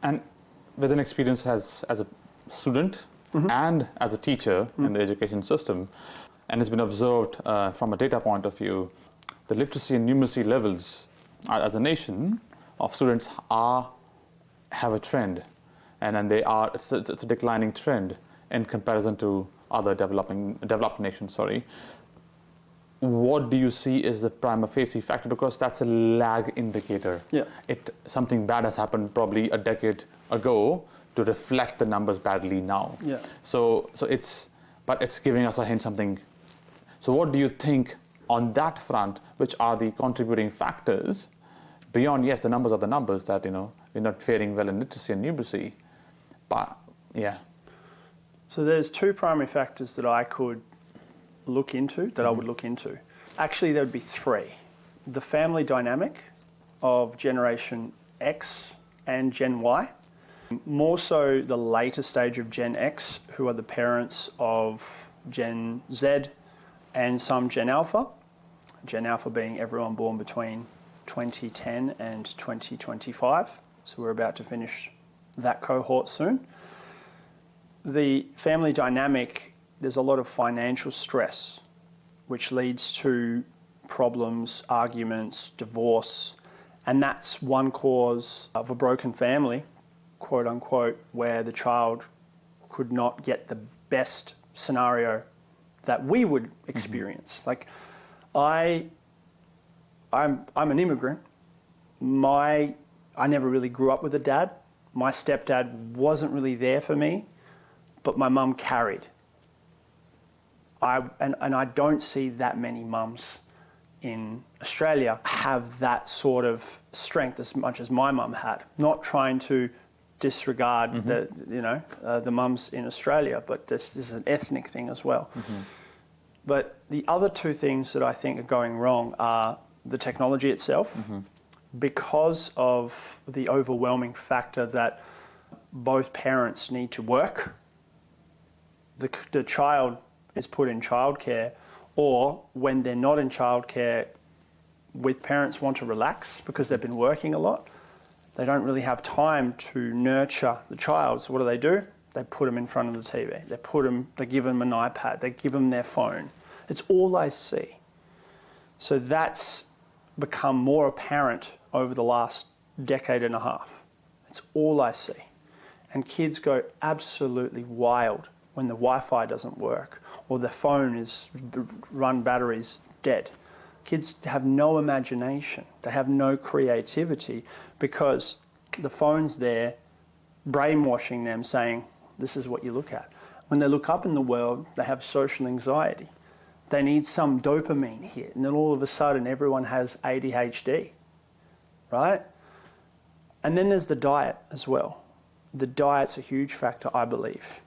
And with an experience as a student and as a teacher in the education system, and it's been observed from a data point of view, the literacy and numeracy levels as a nation of students have a trend, and it's a declining trend in comparison to other developed nations. What do you see is the prima facie factor? Because that's a lag indicator. Yeah. Something bad has happened probably a decade ago to reflect the numbers badly now. Yeah. So it's giving us a hint something. So what do you think on that front, which are the contributing factors beyond, yes, the numbers are the numbers, that, we're not faring well in literacy and numeracy, but yeah. So there's two primary factors that I could look into, I would look into. Actually, there would be three. The family dynamic of Generation X and Gen Y. More so the later stage of Gen X, who are the parents of Gen Z and some Gen Alpha. Gen Alpha being everyone born between 2010 and 2025. So we're about to finish that cohort soon. The family dynamic, there's a lot of financial stress, which leads to problems, arguments, divorce, and that's one cause of a broken family, quote unquote, where the child could not get the best scenario that we would experience. Like, I'm an immigrant. I never really grew up with a dad. My stepdad wasn't really there for me, but my mum carried. I don't see that many mums in Australia have that sort of strength as much as my mum had. Not trying to disregard the mums in Australia, but this is an ethnic thing as well. But the other two things that I think are going wrong are the technology itself, because of the overwhelming factor that both parents need to work. The child is put in childcare, or when they're not in childcare, with parents want to relax because they've been working a lot, they don't really have time to nurture the child. So what do? They put them in front of the TV. They give them an iPad. They give them their phone. It's all I see. So that's become more apparent over the last decade and a half. It's all I see. And kids go absolutely wild when the Wi-Fi doesn't work or the phone is battery's dead. Kids have no imagination. They have no creativity because the phone's there brainwashing them, saying, this is what you look at. When they look up in the world, they have social anxiety. They need some dopamine hit, and then all of a sudden everyone has ADHD, right? And then there's the diet as well. The diet's a huge factor, I believe.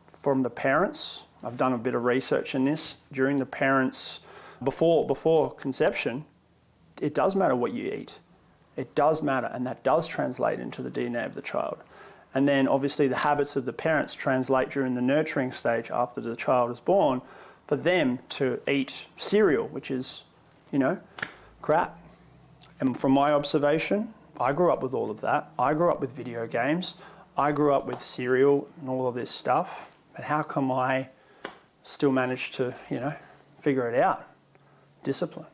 From the parents, I've done a bit of research in this, during the parents, before conception, it does matter what you eat. It does matter, and that does translate into the DNA of the child. And then obviously the habits of the parents translate during the nurturing stage after the child is born, for them to eat cereal, which is, crap. And from my observation, I grew up with all of that. I grew up with video games. I grew up with cereal and all of this stuff. But how come I still managed to, figure it out? Discipline.